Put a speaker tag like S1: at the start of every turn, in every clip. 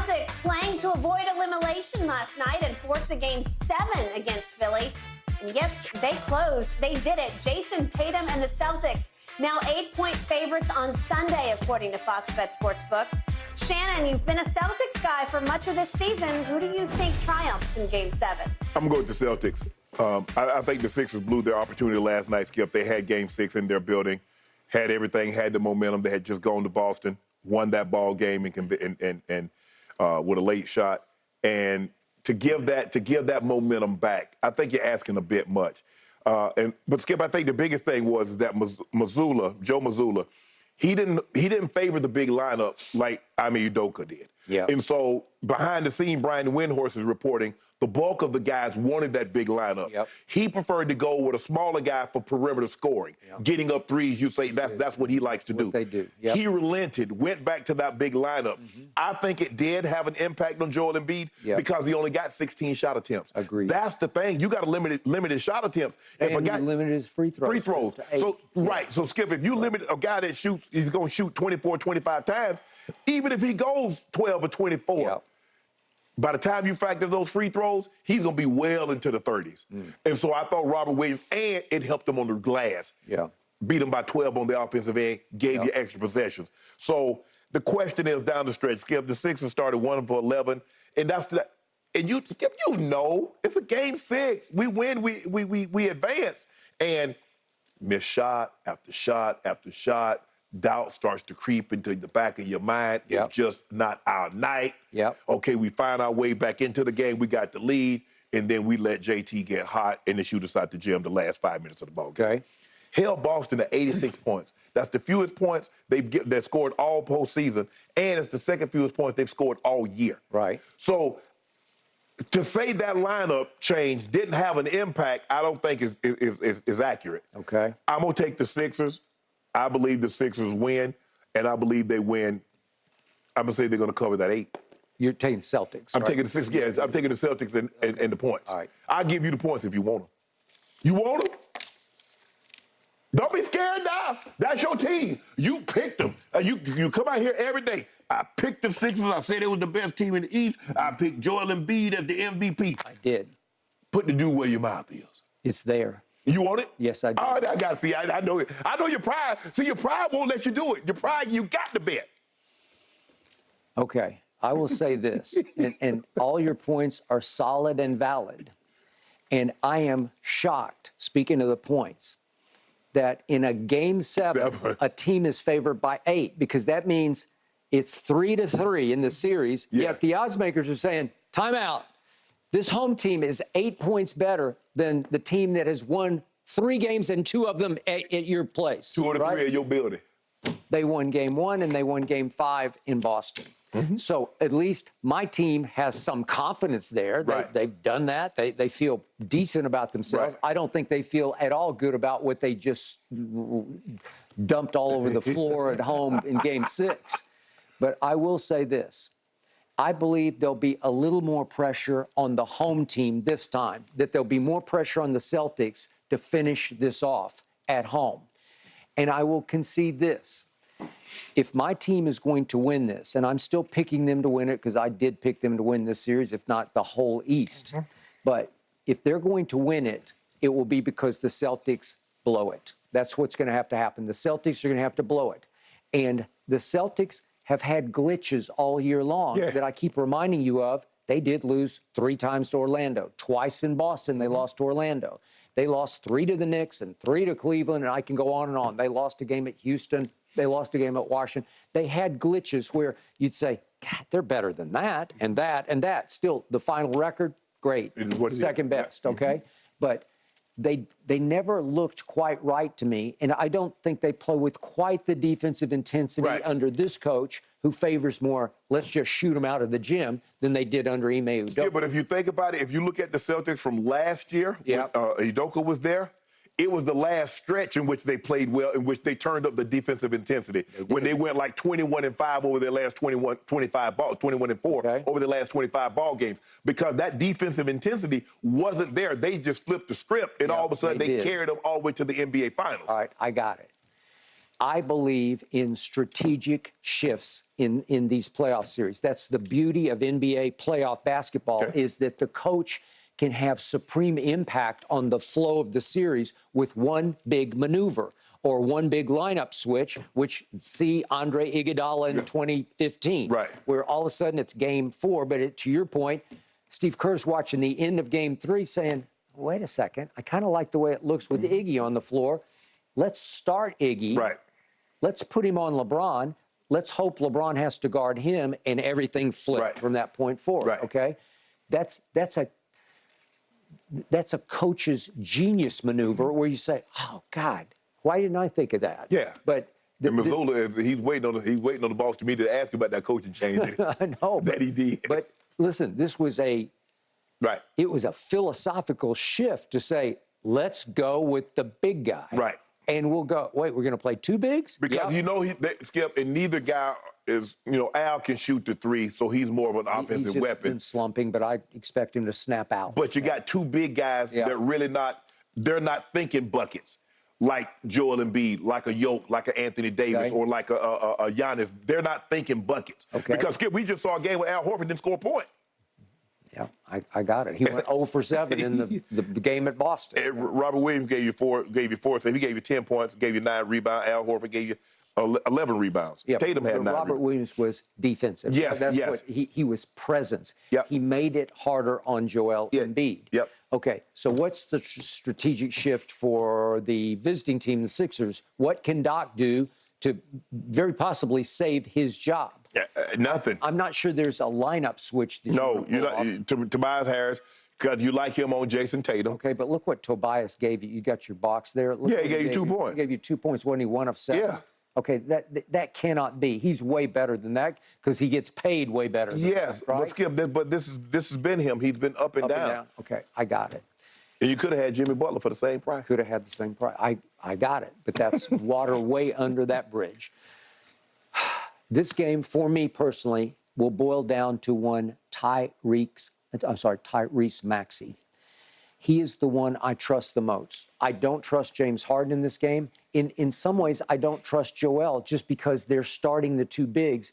S1: Celtics playing to avoid elimination last night and force a Game 7 against Philly. And yes, they closed. They did it. Jason Tatum and the Celtics now 8-point favorites on Sunday, according to Fox Bet Sportsbook. Shannon, you've been a Celtics guy for much of this season. Who do you think triumphs in Game 7?
S2: I'm going with the Celtics. I think the Sixers blew their opportunity last night, Skip. They had Game 6 in their building, had everything, had the momentum. They had just gone to Boston, won that ball game and with a late shot. And to give that momentum back, I think you're asking a bit much. But Skip, I think the biggest thing was that Joe Mazzulla, he didn't favor the big lineup like Ime Udoka did.
S3: Yeah.
S2: And so behind the scene, Brian Windhorst is reporting the bulk of the guys wanted that big lineup.
S3: Yep.
S2: He preferred to go with a smaller guy for perimeter scoring, getting up threes. You say that's what he likes to do.
S3: They do. Yep.
S2: He relented, went back to that big lineup. I think it did have an impact on Joel Embiid because he only got 16 shot attempts.
S3: Agreed.
S2: That's the thing. You got a limited shot attempts.
S3: And he limited his free throws.
S2: Free throws. So Skip, if you limit a guy that shoots, he's going to shoot 24, 25 times, even if he goes 12 or 24. By the time you factor those free throws, he's going to be well into the 30s. And so I thought Robert Williams, and it helped him on the glass. Beat him by 12 on the offensive end, gave you extra possessions. So the question is down the stretch, Skip, the Sixers started 1 for 11, and you, Skip, it's a Game 6. We win, we advance. And miss shot after shot after shot. Doubt starts to creep into the back of your mind. It's just not our night. Okay, we find our way back into the game. We got the lead, and then we let JT get hot and then shoot us out the gym the last 5 minutes of the ball game. Held Boston to 86 points. That's the fewest points they've scored all postseason, and it's the second fewest points they've scored all year. So to say that lineup change didn't have an impact, I don't think is accurate. I'm going to take the Sixers. I believe the Sixers win, and I believe they win. I'm going to say they're going to cover that 8.
S3: You're taking Celtics,
S2: I'm taking the Sixers. Yes, I'm taking the Celtics and the points.
S3: All right.
S2: I'll give you the points if you want them. You want them? Don't be scared now. That's your team. You picked them. You come out here every day. I picked the Sixers. I said they was the best team in the East. I picked Joel Embiid as the MVP.
S3: I did.
S2: Put the dude where your mouth is.
S3: It's there.
S2: You want it?
S3: Yes, I do.
S2: Oh, I got to see. I know it. I know your pride. See, your pride won't let you do it. Your pride, you got to bet.
S3: Okay. I will say this, and all your points are solid and valid. And I am shocked, speaking of the points, that in a Game 7, a team is favored by 8, because that means it's 3-3 in the series. Yet the odds makers are saying, timeout. This home team is 8 points better than the team that has won 3 games and 2 of them at your place.
S2: 2 of the 3 at your building.
S3: They won Game 1 and they won Game 5 in Boston. So at least my team has some confidence there. They've done that. They feel decent about themselves. I don't think they feel at all good about what they just dumped all over the floor at home in Game 6. But I will say this. I believe there'll be a little more pressure on the home team this time, that there'll be more pressure on the Celtics to finish this off at home. And I will concede this. If my team is going to win this, and I'm still picking them to win it because I did pick them to win this series, if not the whole East. But if they're going to win it, it will be because the Celtics blow it. That's what's going to have to happen. The Celtics are going to have to blow it. And the Celtics have had glitches all year long that I keep reminding you of. They did lose 3 times to Orlando. Twice in Boston, they lost to Orlando. They lost 3 to the Knicks and 3 to Cleveland, and I can go on and on. They lost a game at Houston. They lost a game at Washington. They had glitches where you'd say, God, they're better than that and that and that. Still, the final record, great. Second best, okay? But they never looked quite right to me, and I don't think they play with quite the defensive intensity under this coach, who favors more, let's just shoot them out of the gym, than they did under Ime Udoka.
S2: Yeah, but if you think about it, if you look at the Celtics from last year, when Udoka was there, it was the last stretch in which they played well, in which they turned up the defensive intensity. When they went like 21-5 over their last 21-4 over the last 25 ball games, because that defensive intensity wasn't there. They just flipped the script, and all of a sudden they carried them all the way to the NBA Finals.
S3: All right, I got it. I believe in strategic shifts in these playoff series. That's the beauty of NBA playoff basketball, is that the coach can have supreme impact on the flow of the series with one big maneuver or one big lineup switch, which see Andre Iguodala in 2015, where all of a sudden it's game 4. But to your point, Steve Kerr's watching the end of game 3 saying, wait a second, I kind of like the way it looks with Iggy on the floor. Let's start Iggy. Let's put him on LeBron. Let's hope LeBron has to guard him, and everything flipped from that point forward. Okay, that's a coach's genius maneuver where you say, "Oh God, why didn't I think of that?"
S2: Yeah,
S3: but
S2: Mazzola, he's waiting on the boss to me to ask about that coaching change.
S3: I know
S2: that he did.
S3: But listen, this was it was a philosophical shift to say, let's go with the big guy. And we'll go, wait, we're going to play 2 bigs?
S2: Because Skip, and neither guy is, Al can shoot the 3, so he's more of an offensive
S3: he's
S2: weapon.
S3: Been slumping, but I expect him to snap out.
S2: But you got 2 big guys that really they're not thinking buckets, like Joel Embiid, like a Yoke, like an Anthony Davis, or like a Giannis. They're not thinking buckets. Because, Skip, we just saw a game where Al Horford didn't score a point.
S3: Yeah, I got it. He went 0 for 7 in the game at Boston.
S2: Robert Williams gave you 4, so he gave you 10 points, gave you 9 rebounds. Al Horford gave you 11 rebounds. Tatum had 9.
S3: Robert Williams was defensive. What he was presence. He made it harder on Joel Embiid. Okay, so what's the strategic shift for the visiting team, the Sixers? What can Doc do to very possibly save his job?
S2: Nothing.
S3: I'm not sure there's a lineup switch. That
S2: Tobias Harris, because you like him on Jason Tatum.
S3: Okay, but look what Tobias gave you. You got your box there. Look,
S2: he gave you 2 points.
S3: He gave you 2 points. Wasn't he 1 of 7?
S2: Yeah.
S3: Okay, that cannot be. He's way better than that because he gets paid way better than that, right?
S2: But Skip, this has been him. He's been up and down.
S3: Okay, I got it.
S2: And you could have had Jimmy Butler for the same price.
S3: Could have had the same price. I got it, but that's water way under that bridge. This game, for me personally, will boil down to one Tyrese Maxey. He is the one I trust the most. I don't trust James Harden in this game. In some ways, I don't trust Joel just because they're starting the 2 bigs,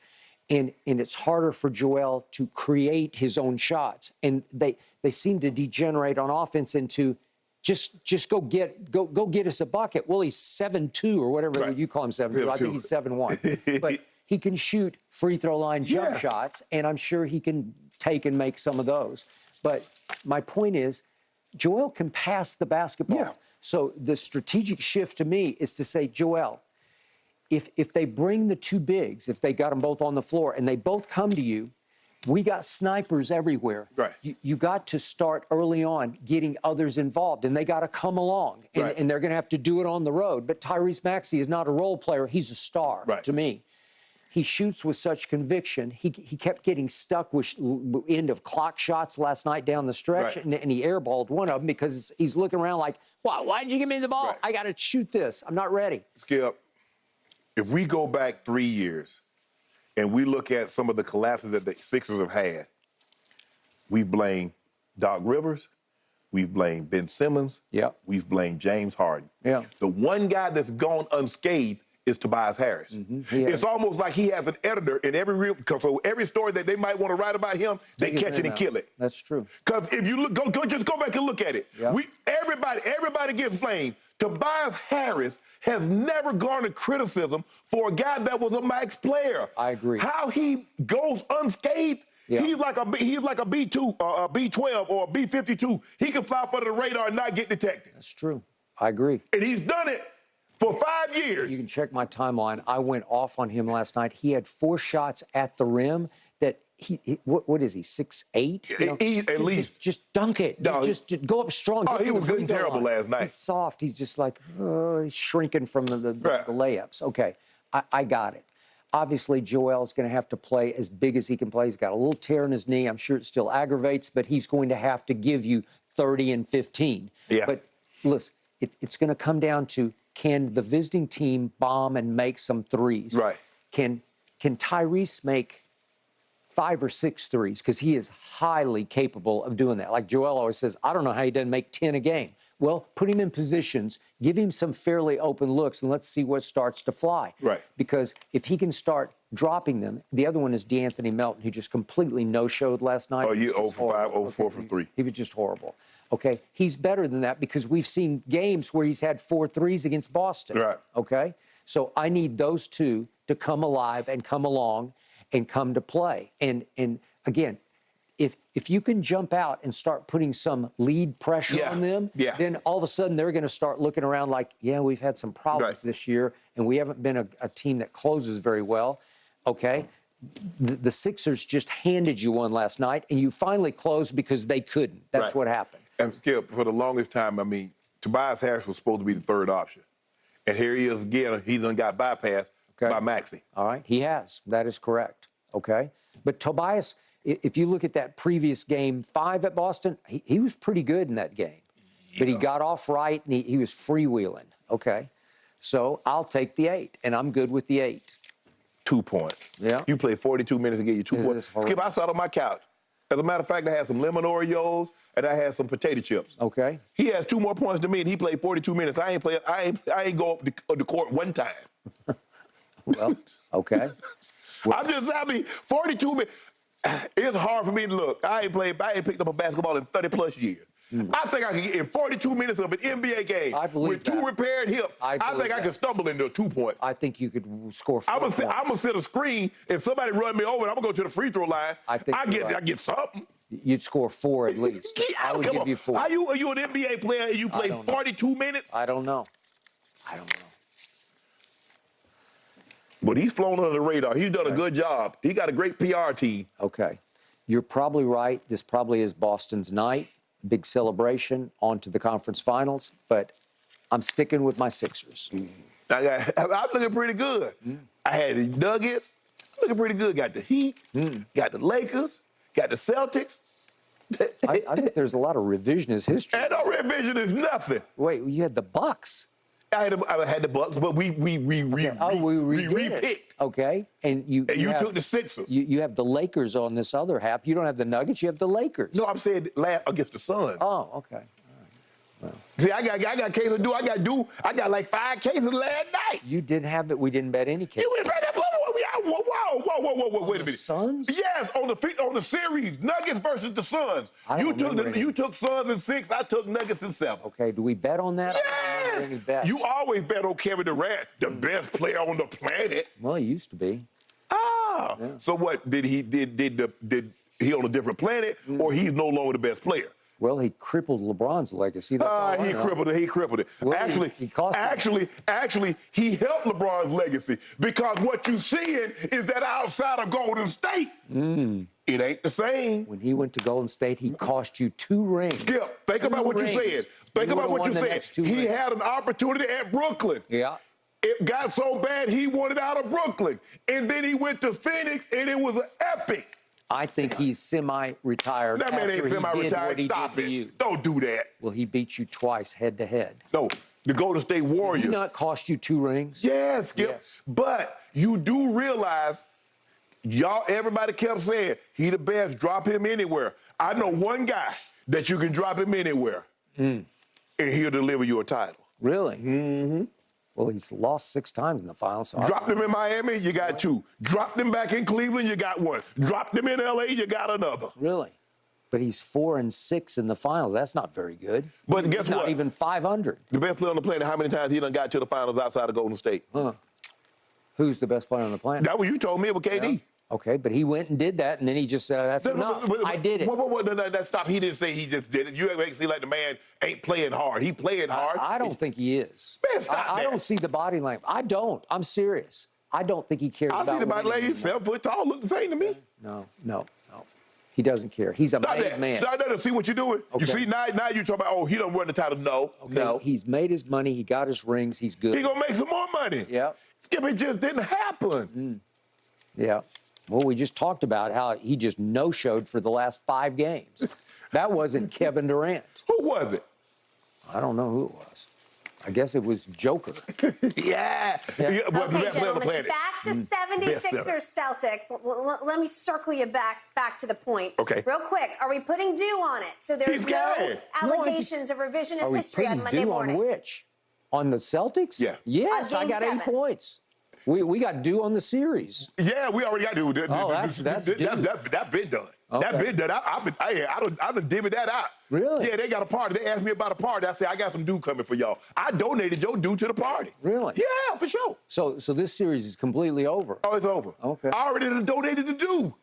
S3: and it's harder for Joel to create his own shots. And they seem to degenerate on offense into just go get us a bucket. Well, he's 7'2" or whatever you call him, 7'2". I think he's 7'1". But he can shoot free throw line jump shots, and I'm sure he can take and make some of those. But my point is, Joel can pass the basketball. So the strategic shift to me is to say, Joel, if they bring the 2 bigs, if they got them both on the floor and they both come to you, we got snipers everywhere. You got to start early on getting others involved, and they got to come along, and they're going to have to do it on the road. But Tyrese Maxey is not a role player. He's a star to me. He shoots with such conviction. He kept getting stuck with end of clock shots last night down the stretch, and he airballed one of them because he's looking around like, why'd you give me the ball? I got to shoot this. I'm not ready.
S2: Skip, if we go back 3 years and we look at some of the collapses that the Sixers have had, we've blamed Doc Rivers, we've blamed Ben Simmons, we've blamed James Harden. The one guy that's gone unscathed is Tobias Harris. It's almost like he has an editor in so every story that they might want to write about him, they catch it and kill it.
S3: That's true.
S2: Because if you look, just go back and look at it. Everybody gets blamed. Tobias Harris has never garnered criticism for a guy that was a max player.
S3: I agree.
S2: How he goes unscathed. He's like a B2, a B12, or a B52. He can fly up under the radar and not get detected.
S3: That's true. I agree.
S2: And he's done it for 5 years.
S3: You can check my timeline. I went off on him last night. He had 4 shots at the rim that what is he, 6'8"?
S2: At least.
S3: Just dunk it. Just go up strong.
S2: He was good and terrible last night.
S3: He's soft. He's just like, he's shrinking from the layups. Okay, I got it. Obviously, Joel's going to have to play as big as he can play. He's got a little tear in his knee. I'm sure it still aggravates, but he's going to have to give you 30 and 15. But listen, it's going to come down to, can the visiting team bomb and make some threes? Can Tyrese make 5 or 6 threes? Because he is highly capable of doing that. Like Joel always says, I don't know how he doesn't make 10 a game. Well, put him in positions, give him some fairly open looks, and let's see what starts to fly.
S2: Right.
S3: Because if he can start dropping them, the other one is DeAnthony Melton, who just completely no-showed last night.
S2: Oh, you 0 for 5, 0 for 4 from 3.
S3: He was just horrible. Okay, he's better than that because we've seen games where he's had 4 threes against Boston.
S2: Right.
S3: Okay, so I need those two to come alive and come along and come to play. And again, if you can jump out and start putting some lead pressure on them, then all of a sudden they're going to start looking around like, yeah, we've had some problems this year, and we haven't been a team that closes very well. Okay, the Sixers just handed you one last night, and you finally closed because they couldn't. That's what happened.
S2: And Skip, for the longest time, I mean, Tobias Harris was supposed to be the third option. And here he is again. He done got bypassed by Maxey.
S3: All right, he has. That is correct. Okay, but Tobias, if you look at that previous game 5 at Boston, he was pretty good in that game. But he got off right, and he was freewheeling. Okay, so I'll take the 8, and I'm good with the 8.
S2: 2 points.
S3: Yeah.
S2: You played 42 minutes to get you 2 points. Skip, I sat on my couch. As a matter of fact, I had some lemon Oreos, and I had some potato chips.
S3: Okay.
S2: He has 2 more points than me, and he played 42 minutes. I ain't go up the court one time.
S3: Well, okay.
S2: I mean, 42 minutes. It's hard for me to look. I ain't picked up a basketball in 30 plus years. I think I can get in 42 minutes of an NBA game with 2 repaired hips. I think I can stumble into 2 points.
S3: I think you could score 4 points.
S2: I'm gonna set a screen and somebody run me over, and I'm gonna go to the free throw line. I get something.
S3: You'd score 4 at least. I would give you 4.
S2: Are you an NBA player and you play 42 minutes?
S3: I don't know.
S2: But he's flown under the radar. He's done a good job. He got a great PR team.
S3: Okay. You're probably right. This probably is Boston's night. Big celebration, on to the conference finals. But I'm sticking with my Sixers.
S2: I'm looking pretty good. I had the Nuggets. Looking pretty good. Got the Heat. Got the Lakers. Got the Celtics.
S3: I think there's a lot of revisionist history.
S2: And no revision is nothing.
S3: Wait, you had the Bucks.
S2: I had the Bucks, but we repicked.
S3: Okay, and you
S2: took the Sixers.
S3: You have the Lakers on this other half. You don't have the Nuggets. You have the Lakers.
S2: No, I'm saying against the Suns.
S3: Oh, okay. Well.
S2: See, I got cases to do. I got like 5 cases last night.
S3: You didn't have it. We didn't bet any cases.
S2: You didn't bet that. Whoa, wait a minute.
S3: Suns?
S2: Yes, on the series, Nuggets versus the Suns. You took Suns in 6. I took Nuggets in 7.
S3: Okay, do we bet on that?
S2: Yes.
S3: Any bets.
S2: You always bet on Kevin Durant, the best player on the planet.
S3: Well, he used to be.
S2: Ah. Yeah. So what did he on a different planet, or he's no longer the best player?
S3: Well, he crippled LeBron's legacy. That's all I know.
S2: He crippled it.
S3: Well,
S2: actually, he helped LeBron's legacy, because what you seeing is that outside of Golden State, it ain't the same.
S3: When he went to Golden State, he cost you 2 rings.
S2: Skip, think about what you said. Think about what you said. He had an opportunity at Brooklyn.
S3: Yeah.
S2: It got so bad he wanted out of Brooklyn. And then he went to Phoenix, and it was an epic.
S3: I think he's semi-retired.
S2: That man ain't semi-retired. Stop it. Don't do that.
S3: Well, he beat you twice head-to-head.
S2: No, the Golden State Warriors.
S3: Did he not cost you 2 rings?
S2: Yes, Skip. Yes. But you do realize, everybody kept saying, he the best, drop him anywhere. I know one guy that you can drop him anywhere, and he'll deliver you a title.
S3: Really? Mm-hmm. Well, he's lost 6 times in the finals. So
S2: dropped him in Miami, you got 2. Dropped him back in Cleveland, you got 1. Dropped him in L.A., you got another.
S3: Really? But he's 4-6 in the finals. That's not very good.
S2: But guess what?
S3: Not even 500.
S2: The best player on the planet, how many times he done got to the finals outside of Golden State?
S3: Who's the best player on the planet?
S2: That was you told me, it was KD. Yeah.
S3: Okay, but he went and did that, and then he just said, that's enough. I did it.
S2: No, stop. He didn't say he just did it. You make it seem like the man ain't playing hard. He playing hard.
S3: I don't think he is.
S2: Man, stop
S3: I don't see the body language. I don't. I'm serious. I don't think he cares about
S2: I see the body language. He's 7 foot tall. Look the same to me.
S3: No. He doesn't care. He's a made man.
S2: Stop that. See what you're doing? Okay. You see, now you talking about, he don't run the title. No.
S3: Okay. No. He's made his money. He got his rings. He's good.
S2: He going to make some more money.
S3: Yeah.
S2: Skip, it just didn't happen.
S3: Yeah. Well, we just talked about how he just no-showed for the last 5 games. That wasn't Kevin Durant.
S2: Who was it?
S3: I don't know who it was. I guess it was Joker.
S2: Yeah.
S1: Okay,
S2: Best player on the
S1: gentlemen,
S2: planet.
S1: back to 76ers Celtics. Let me circle you back to the point.
S2: Okay.
S1: Real quick, are we putting due on it? So there's
S2: He's
S1: no
S2: scared.
S1: allegations of revisionist
S3: Are we
S1: history on
S3: putting
S1: Monday
S3: due
S1: morning.
S3: on which? On the Celtics?
S2: Yeah.
S3: Yes,
S1: On
S3: I
S1: Game
S3: got
S1: 7.
S3: 8 points. We got due on the series.
S2: Yeah, we already got to do
S3: that's due.
S2: That been done.
S3: Okay.
S2: That been done. I've been divvying that out.
S3: Really?
S2: Yeah, they got a party. They asked me about a party. I said, I got some due coming for y'all. I donated your due to the party.
S3: Really?
S2: Yeah, for sure.
S3: So this series is completely over.
S2: Oh, it's over.
S3: Okay.
S2: I already donated the due.